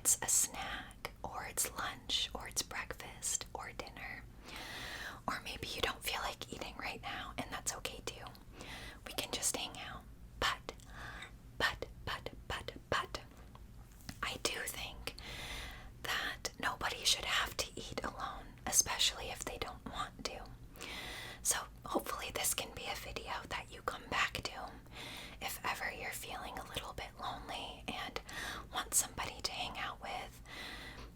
it's a snack, or it's lunch, or it's breakfast, or dinner. Or maybe you don't feel like eating right now, and that's okay too. We can just hang out. But, I do think that nobody should have to eat alone, especially if they don't want to. So hopefully this can be a video that you come back to if ever you're feeling a little bit lonely and want somebody to hang out with.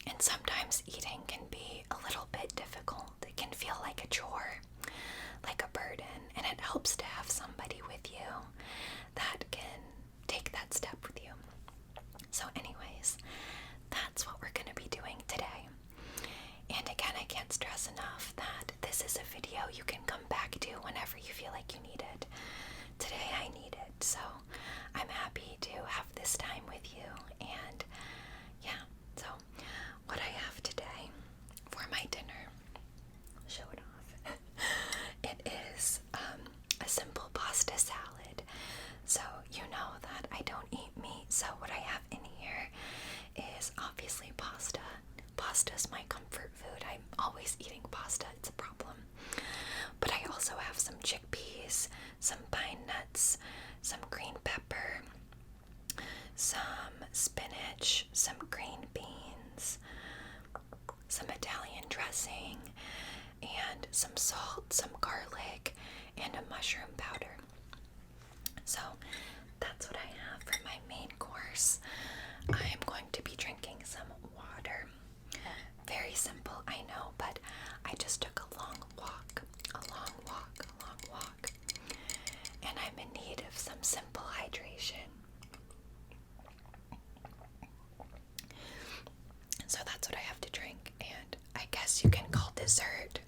And sometimes eating can be a little bit difficult. It can feel like a chore, like a burden, and it helps to have somebody with you that can take that step with you. So anyways, that's what we're going to be doing today. And again, I can't stress enough that this is a video you can come back to whenever you feel like you need it. Today I need it, so I'm happy to have this time with you. And yeah, so what I have today for my dinner, I'll show it off. It is a simple pasta salad. So you know that I don't eat meat, so what I have in here is obviously pasta. Pasta is my comfort food. I'm always eating pasta. It's a problem. But I also have some chickpeas, some pine nuts, some green pepper, some spinach, some green beans, some Italian dressing, and some salt, some garlic, and a mushroom powder. So that's what I have for my main course. I am going to be drinking some water. Very simple, I know, but I just took a long walk, and I'm in need of some simple hydration. So that's what I have to drink, and I guess you can call dessert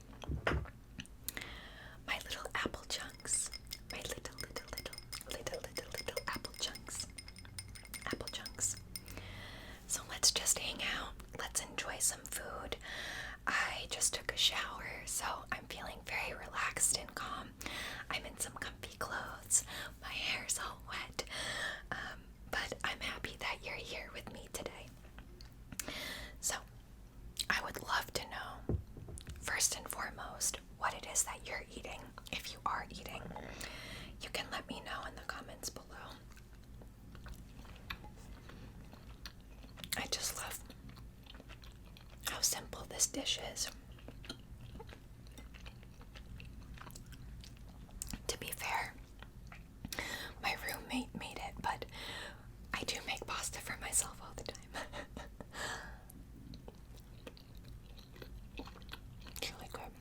my little apple chunks. My little apple chunks. Apple chunks. So let's just hang out. Let's enjoy some food. I just took a shower, so I'm feeling very relaxed and calm. I'm in some comfy clothes. My hair's all wet. But I'm happy that you're here with me today. So, I would love to know, first and foremost, what it is that you're eating. If you are eating, you can let me know in the comments below. I just love how simple this dish is. To be fair, my roommate made it, but I do make pasta for myself all the time. It's really good.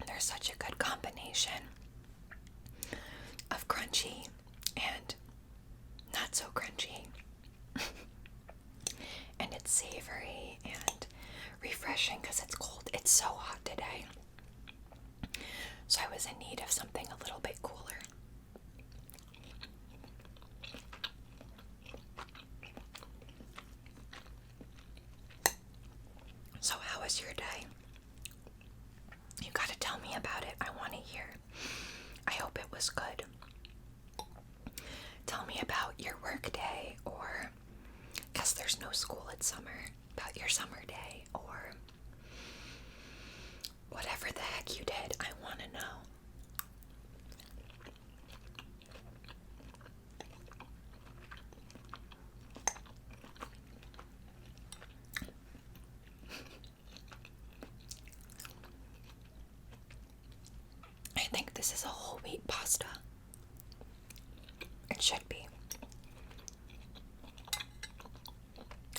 There's such a good combination of crunchy and not so crunchy. And it's savory and refreshing because it's cold. It's so hot today. So I was in need of something a little bit cooler. So how was your day? You gotta tell me about it. I want to hear. I hope it was good. Tell me about your work day, or guess there's no school, it's summer, about your summer day, or whatever the heck you did. I want to know. I think this is a whole wheat pasta. It should be.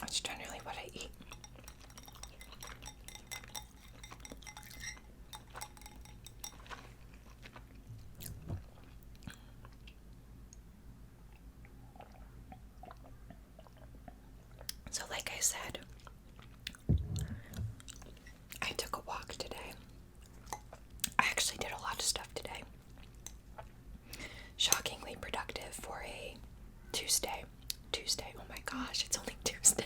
That's generally what I eat. So like I said, I took a walk today. I actually did a lot of stuff today. Shockingly productive for a Tuesday. Oh my gosh, it's only Tuesday.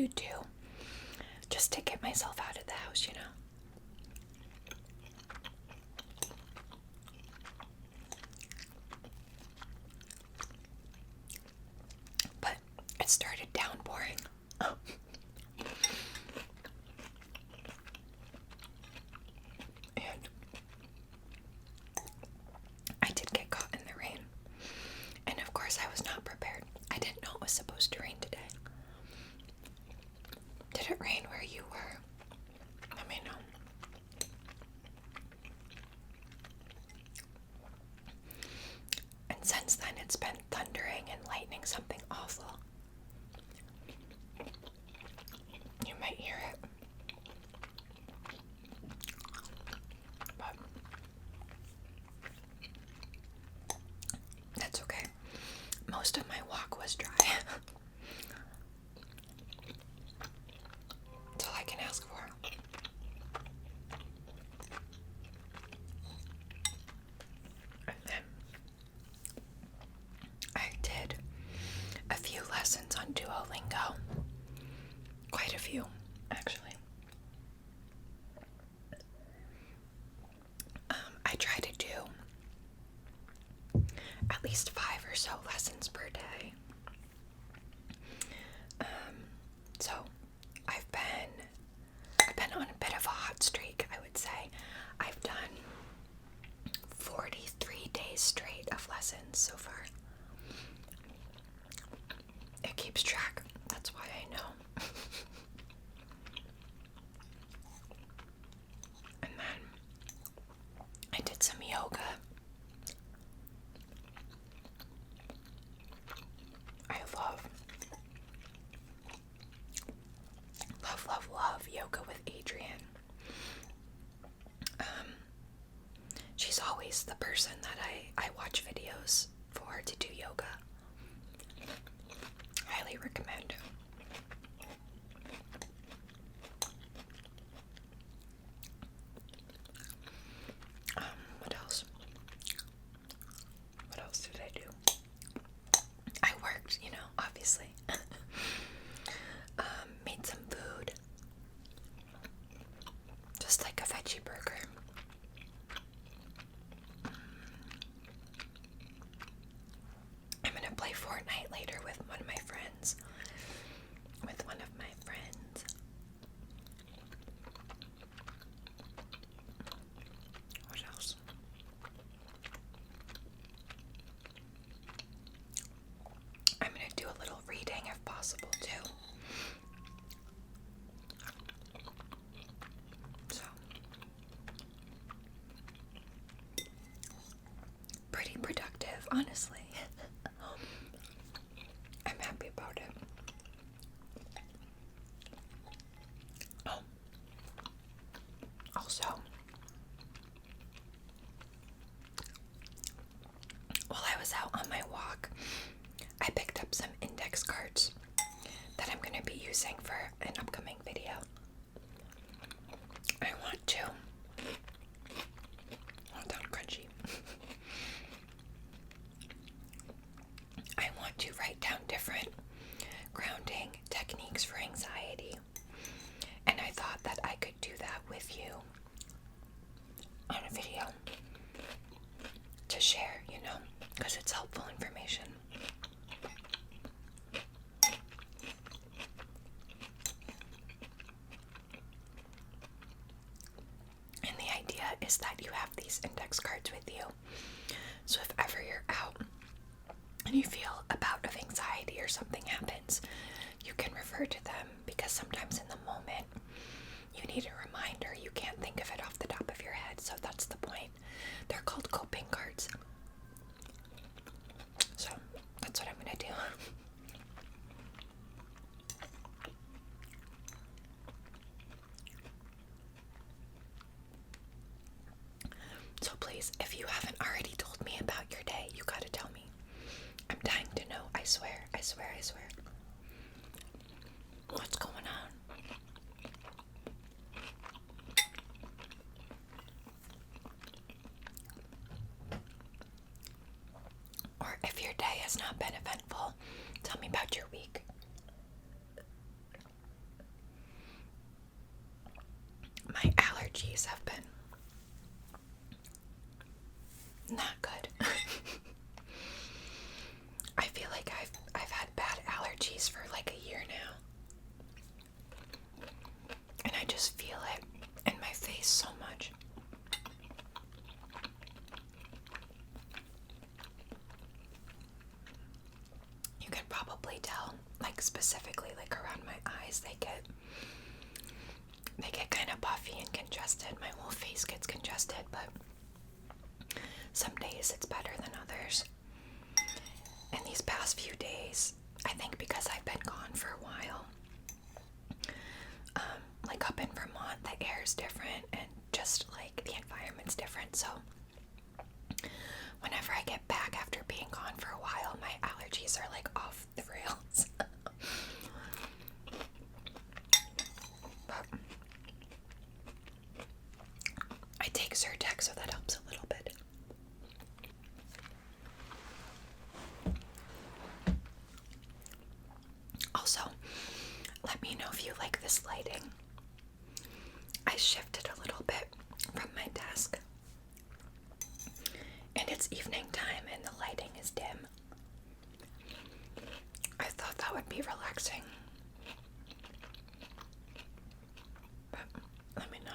do too, just to get myself out of the house, you know. But it started downpouring. And I did get caught in the rain. And of course I was not prepared. I didn't know it was supposed to rain today. Did it rain where you were? Let me know. And since then it's been thundering and lightning, something awful. You might hear it. But that's okay. Most of my walk was dry. That's all I can ask for. And then I did a few lessons on Duolingo. Quite a few, actually. I try to do at least 5 or so lessons per day. So I've been on a bit of a hot streak, I would say. I've done 43 days straight of lessons so far. It keeps track, that's why I know. And then I did some yoga. I love yoga with Adrienne. She's always the person that I watch videos for to do yoga. Highly recommend. What else? What else did I do? I worked, you know, obviously. Made some food. Just like a veggie burger. I'm gonna play Fortnite later with one of my friends. What else? I'm gonna do a little reading if possible too. So, pretty productive, honestly. I'm happy about it. Oh, also, while I was out on my walk, I picked up some index cards that I'm going to be using for an upcoming video. I want to, hold on, crunchy. I want to write down different grounding techniques for anxiety. And I thought that I could do that with you on a video to share, you know, because it's helpful information. And the idea is that you have these index cards with you. So if ever you're out and you feel a bout of anxiety or something happens, you can refer to them, because sometimes in the moment you need a reminder. You can't think of it off the top of your head, so that's the point. They're called coping cards. So that's what I'm gonna do. So please, if you haven't already told me about your day, you gotta tell me. I'm dying to know, I swear, I swear, I swear. What's going on? Or if your day has not been eventful, tell me about your week. not good. I feel like I've had bad allergies for like a year now. And I just feel it in my face so much. You can probably tell, like specifically like around my eyes, they get kind of puffy and congested. My whole face gets congested, but some days it's better than others. And these past few days, I think because I've been gone for a while, like up in Vermont, the air's different and just like the environment's different. So whenever I get back after being gone for a while, my allergies are like off the rails. But I take Zyrtec, so that helps a little bit. Also, let me know if you like this lighting. I shifted a little bit from my desk, and it's evening time and the lighting is dim. I thought that would be relaxing, but let me know.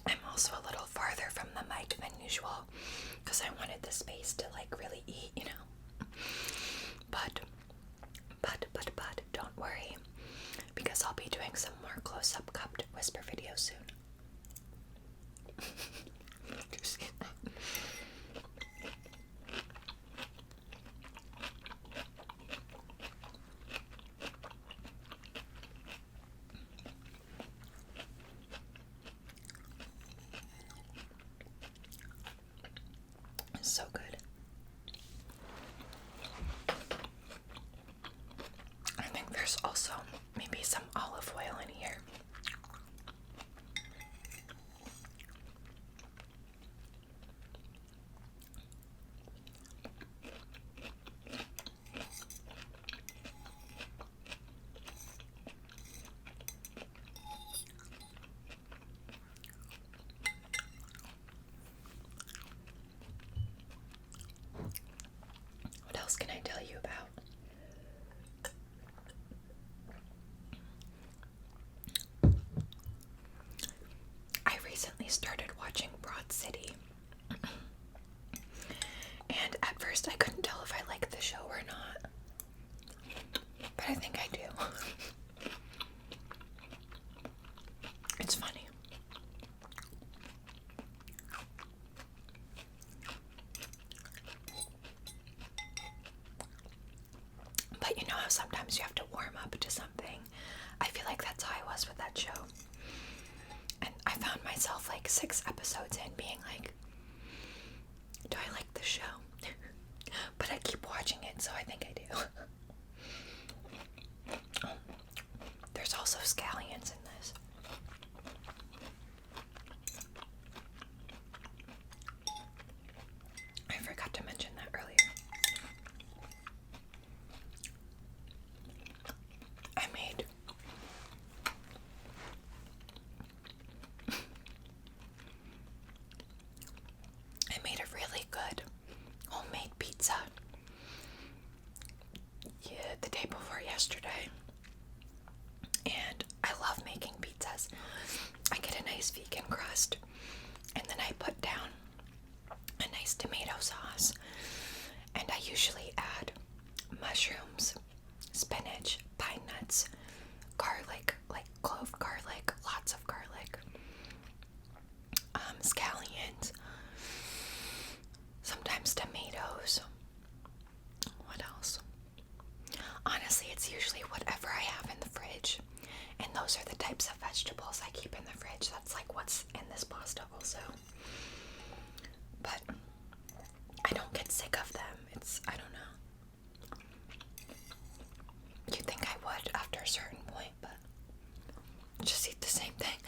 I'm also a little farther from the mic than usual because I wanted the space to like really eat, you know. But don't worry, because I'll be doing some more close-up cupped whisper videos soon. Did you see that? It's so good. I think there's also maybe some olive oil in here. What else can I tell you about? I recently started watching Broad City. And at first I couldn't tell if I liked the show or not. But I think I do. It's funny. But you know how sometimes you have to warm up to something? I feel like that's how I was with that show. And I found myself like 6 episodes in being like, do I like the show? But I keep watching it, so I think I do. There's also scallions in this. I forgot to mention that earlier. I made a really good homemade pizza the day before yesterday. And I love making pizzas. I get a nice vegan crust, and then I put down a nice tomato sauce, and I usually add mushrooms, spinach, pine nuts, garlic, like clove garlic, lots of garlic, scallions, sometimes tomatoes. What else? Honestly, it's usually whatever I have in the fridge, and those are the types of vegetables I keep in the fridge. That's like what's in this pasta also. But I don't get sick of them. I don't know. You'd think I would after a certain point, but just eat the same thing.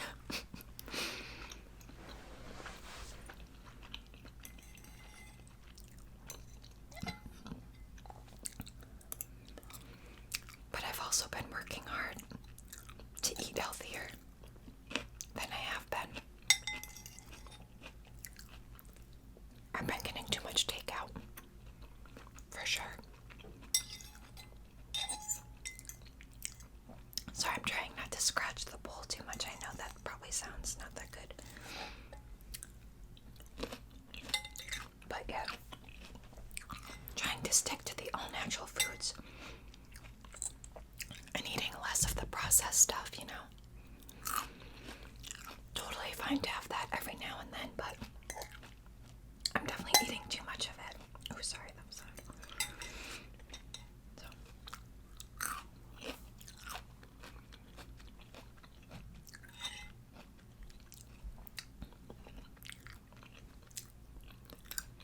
But I've also been working hard to eat healthier than I have been. I've been getting too much takeout, for sure. So I'm trying not to scratch the bowl too much. I know that probably sounds not that good. But yeah, trying to stick to the all natural foods and eating less of the processed stuff, you know. Totally fine to have that every now and then, but I'm definitely eating too much of it. Oh, sorry, that was loud. So.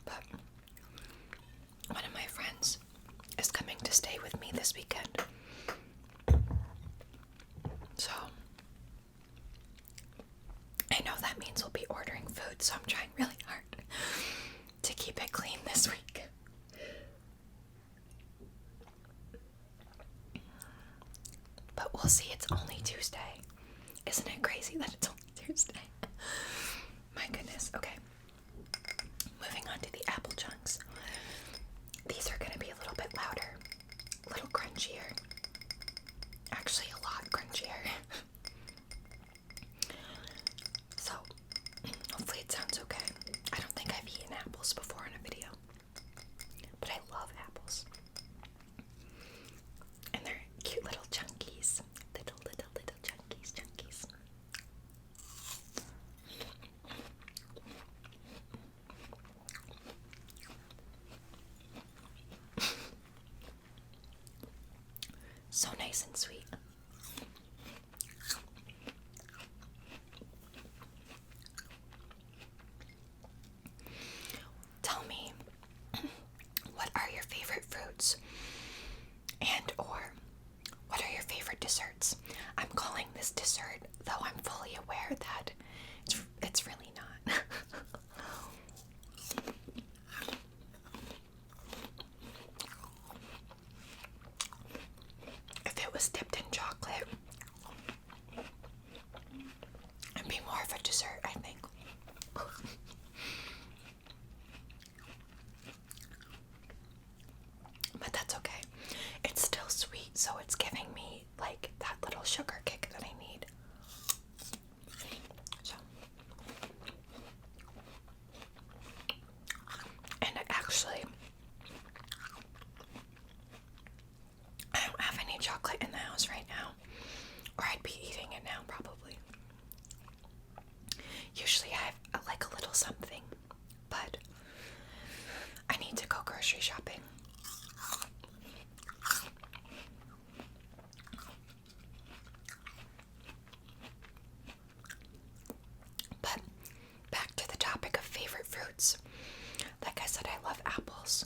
But one of my friends is coming to stay with me this weekend. So I know that means we'll be ordering food, so I'm trying really hard to keep it clean this week. But we'll see, it's only Tuesday. Isn't it crazy that it's only Tuesday? My goodness, okay. Moving on to the apple chunks. These are going to be a little bit louder, a little crunchier. Actually, a lot crunchier. So, hopefully it sounds okay. I don't think I've eaten apples before in a video, but I love apples. And they're cute little chunkies. Little chunkies. So nice and sweet. Tell me, what are your favorite fruits? And or what are your favorite desserts? I'm calling this dessert, though I'm fully aware that it's really not. If it was dipped in chocolate, it'd be more of a dessert, I think. But that's okay. It's still sweet, so it's giving me like that little sugar kick that I need. So, and actually, I don't have any chocolate in the house right now, or I'd be eating it now probably. Usually I have like a little something, but I need to go grocery shopping. But back to the topic of favorite fruits. Like I said, I love apples,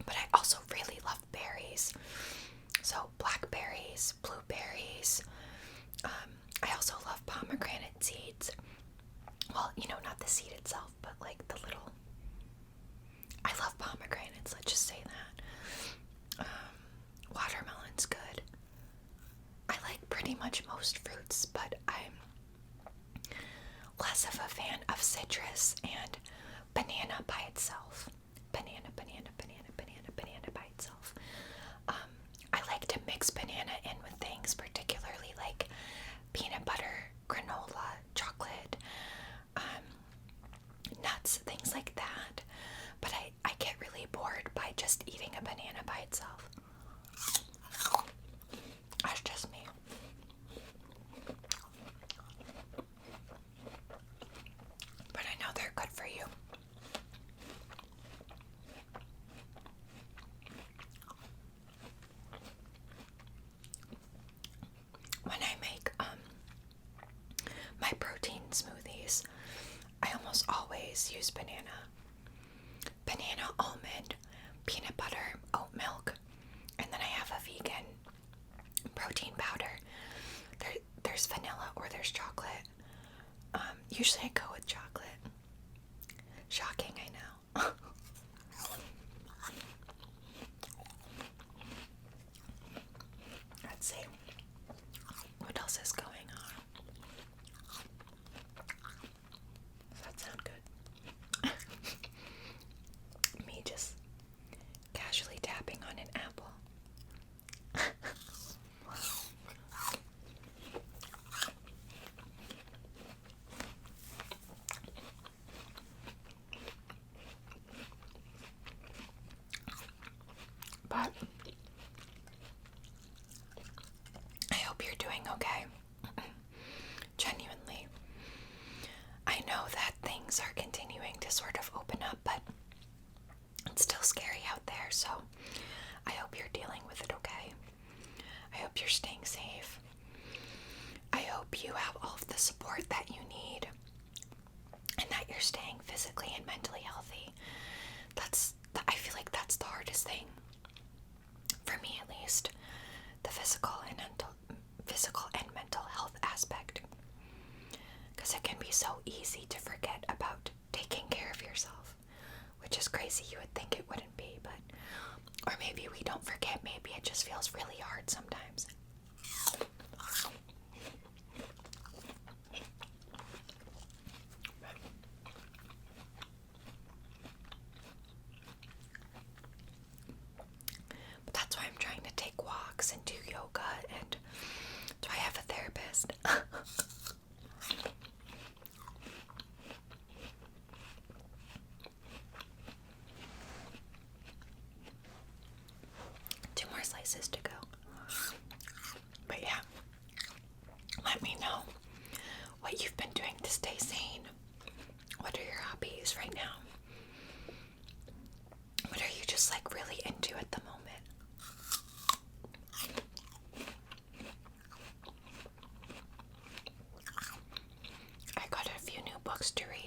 but I also really love berries. So blackberries, blueberries. I also love pomegranate seeds. Well, you know, not the seed itself, but like the little. I love pomegranates, let's just say that. Watermelon's good. I like pretty much most fruits, but I'm less of a fan of citrus and banana by itself. Banana by itself. I like to mix banana in with things, particularly like peanut butter, granola, chocolate, nuts, things like that. But I get really bored by just eating a banana by itself. That's just me. But I know they're good for you. When I make my protein smoothies, I almost always use banana, almond, peanut butter, oat milk, and then I have a vegan protein powder. There's vanilla or there's chocolate. Usually I go with chocolate. Shocking, I know. Let's see. What else else is going on. Does that sound good? Me just casually tapping on an apple. But I hope you're doing okay. Genuinely. I know that things are continuing to sort of open up, but it's still scary out there, so I hope you're dealing with it okay. I hope you're staying safe. I hope you have all of the support that you need and that you're staying physically and mentally healthy. I feel like that's the hardest thing. For me at least, the physical and mental health aspect. Because it can be so easy to forget about taking care of yourself, which is crazy. You would think it wouldn't be, but or maybe we don't forget, maybe it just feels really hard sometimes. But that's why I'm trying to take walks and do yoga, and do I have a therapist? Two more slices to go. But yeah, let me know what you've been doing to stay sane. What are your hobbies right now? What are you just like really into at the moment? I got a few new books to read.